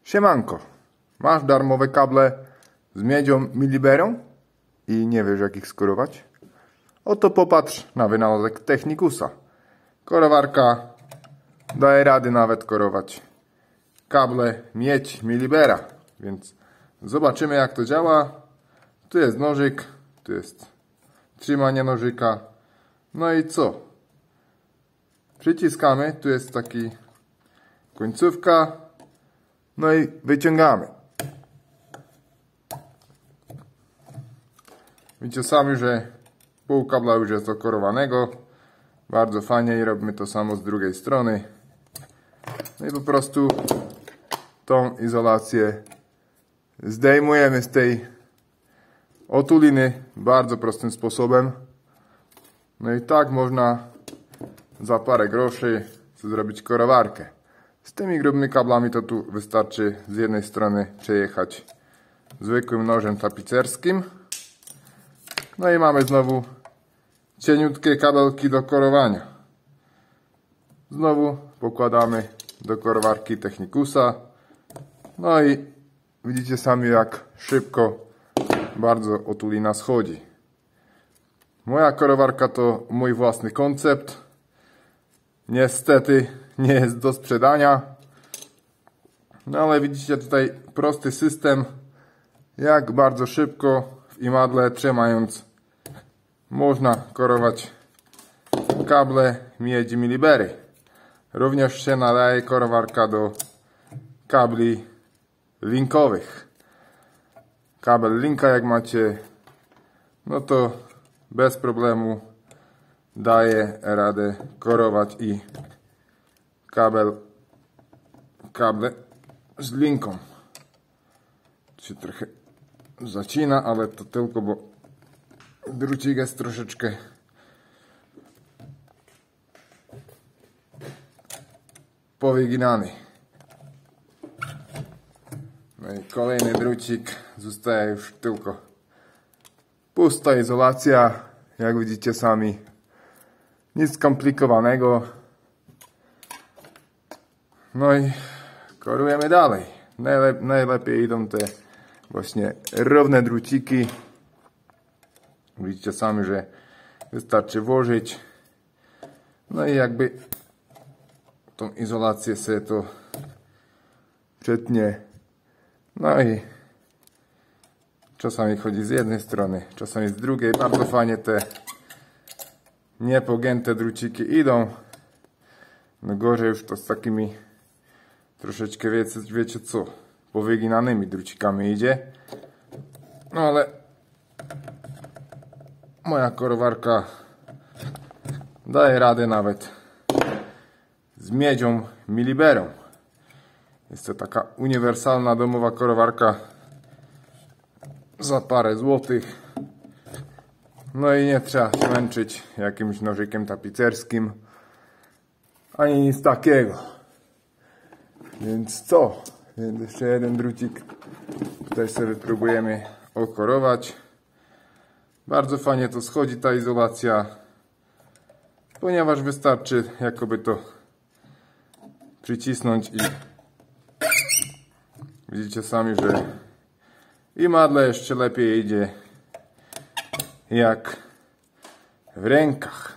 Siemanko, masz darmowe kable z miedzią miliberą i nie wiesz jak ich skórować? Oto popatrz na wynalazek Technicusa. Korowarka daje rady nawet korować kable miedź milibera, więc zobaczymy jak to działa. Tu jest nożyk, tu jest trzymanie nożyka. No i co? Przyciskamy, tu jest taki końcówka. No i wyciągamy. Widzicie sami, że pół kabla już jest okorowanego. Bardzo fajnie i robimy to samo z drugiej strony. No i po prostu tą izolację zdejmujemy z tej otuliny bardzo prostym sposobem. No i tak można za parę groszy zrobić korowarkę. Z tymi grubymi kablami to tu wystarczy z jednej strony przejechać zwykłym nożem tapicerskim. No i mamy znowu cieniutkie kabelki do korowania. Znowu pokładamy do korowarki Technicusa. No i widzicie sami jak szybko bardzo otulina schodzi. Moja korowarka to mój własny koncept. Niestety nie jest do sprzedania. No ale widzicie tutaj prosty system, jak bardzo szybko w imadle trzymając można korować kable miedzi milibery. Również się nadaje korowarka do kabli linkowych. Kabel linka jak macie, no to bez problemu daje radę korować i kable z linką. To się trochę zacina, ale to tylko, bo drucik jest troszeczkę powyginany. No i kolejny drucik, zostaje już tylko pusta izolacja, jak widzicie sami. Nic skomplikowanego. No i korujemy dalej. Najlepiej idą te właśnie równe druciki. Widzicie sami, że wystarczy włożyć. No i jakby tą izolację sobie to przetnie. No i czasami chodzi z jednej strony, czasami z drugiej. Bardzo fajnie te niepogięte druciki idą. No gorzej już to z takimi troszeczkę wiecie co, powyginanymi drucikami idzie. No ale moja korowarka daje radę nawet z miedzią miliberą. Jest to taka uniwersalna domowa korowarka za parę złotych. No i nie trzeba się męczyć jakimś nożykiem tapicerskim ani nic takiego. Więc co? Więc jeszcze jeden drucik tutaj sobie próbujemy okorować. Bardzo fajnie to schodzi ta izolacja, ponieważ wystarczy jakoby to przycisnąć i widzicie sami, że imadle jeszcze lepiej idzie jak w rękach.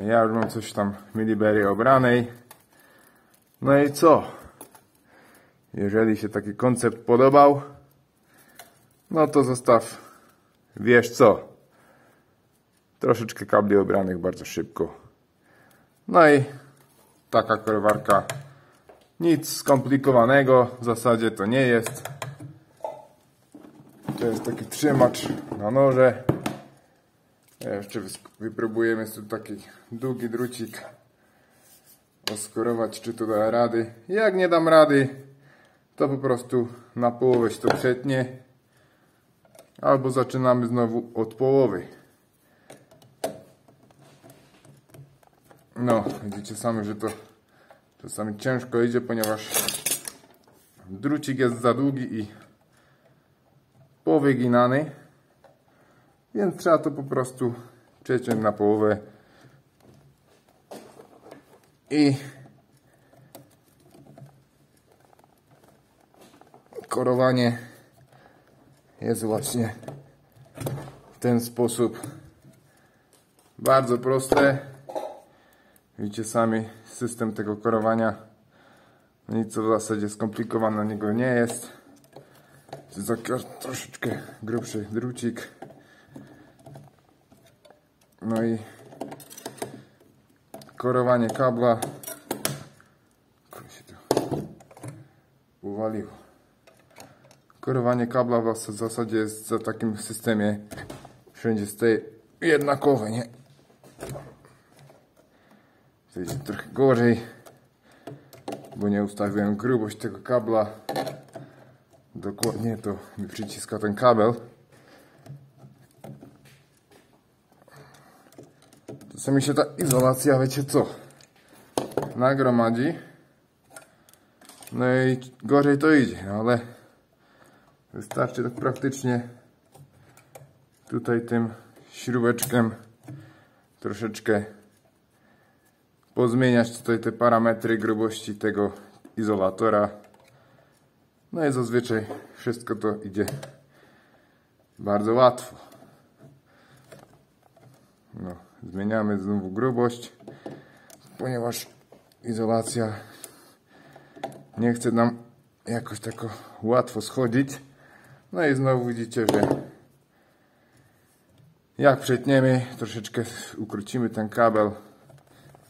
Ja już mam coś tam milibery obranej. No i co? Jeżeli się taki koncept podobał, no to zostaw, wiesz co, troszeczkę kabli obranych bardzo szybko. No i taka korowarka, nic skomplikowanego w zasadzie to nie jest. To jest taki trzymacz na noże. Jeszcze wypróbujemy tu taki długi drucik oskorować, czy to da rady. Jak nie dam rady, to po prostu na połowę się to przetnie. Albo zaczynamy znowu od połowy. No, widzicie sami, że to czasami ciężko idzie, ponieważ drucik jest za długi i powyginany. Więc trzeba to po prostu przeciąć na połowę. I korowanie jest właśnie w ten sposób. Bardzo proste. Widzicie sami system tego korowania. Nic co w zasadzie skomplikowanego nie jest. Troszeczkę grubszy drucik. No i korowanie kabla. Uwaliło. Korowanie kabla w zasadzie jest w takim systemie wszędzie staje jednakowe, nie? Widzicie, trochę gorzej, bo nie ustawiłem grubość tego kabla. Dokładnie to mi przyciska ten kabel. Czasami się ta izolacja, wiecie co, nagromadzi. No i gorzej to idzie, no ale wystarczy tak praktycznie tutaj tym śrubeczkiem troszeczkę pozmieniać tutaj te parametry grubości tego izolatora. No i zazwyczaj wszystko to idzie bardzo łatwo. No, zmieniamy znowu grubość, ponieważ izolacja nie chce nam jakoś tak łatwo schodzić. No i znowu widzicie, że jak przetniemy, troszeczkę ukrócimy ten kabel,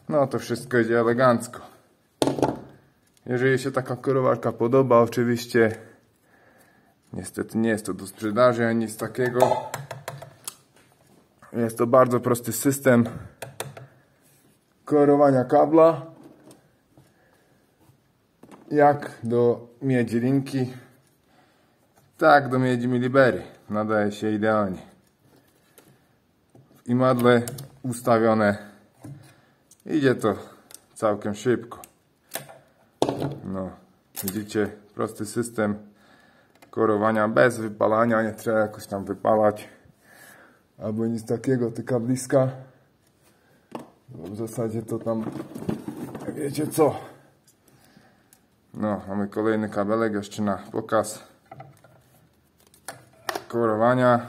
no to wszystko idzie elegancko. Jeżeli się taka korowarka podoba, oczywiście niestety nie jest to do sprzedaży ani nic takiego. Jest to bardzo prosty system korowania kabla, jak do miedzi linki, tak do miedzi milibery. Nadaje się idealnie. W imadle ustawione. Idzie to całkiem szybko. No, widzicie, prosty system korowania bez wypalania, nie trzeba jakoś tam wypalać albo nic takiego, tylko bliska. W zasadzie to tam wiecie co. No, mamy kolejny kabelek jeszcze na pokaz korowania.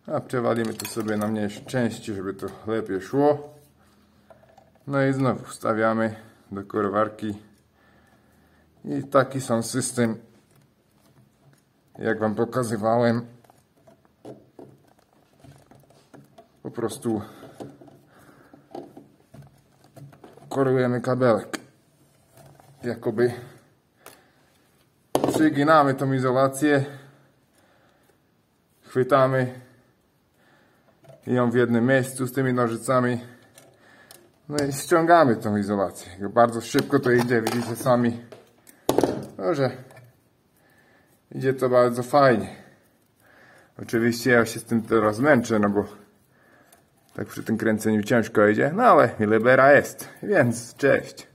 A przewalimy to sobie na mniejsze części, żeby to lepiej szło. No i znowu wstawiamy do korowarki. I taki sam system, jak wam pokazywałem. Po prostu korujemy kabelek. Jakoby przyginamy tą izolację, chwytamy ją w jednym miejscu z tymi nożycami, no i ściągamy tą izolację. Bardzo szybko to idzie, widzicie sami, no, że idzie to bardzo fajnie. Oczywiście ja się z tym teraz męczę, no bo tak przy tym kręceniu ciężko idzie, no ale milibera jest, więc cześć.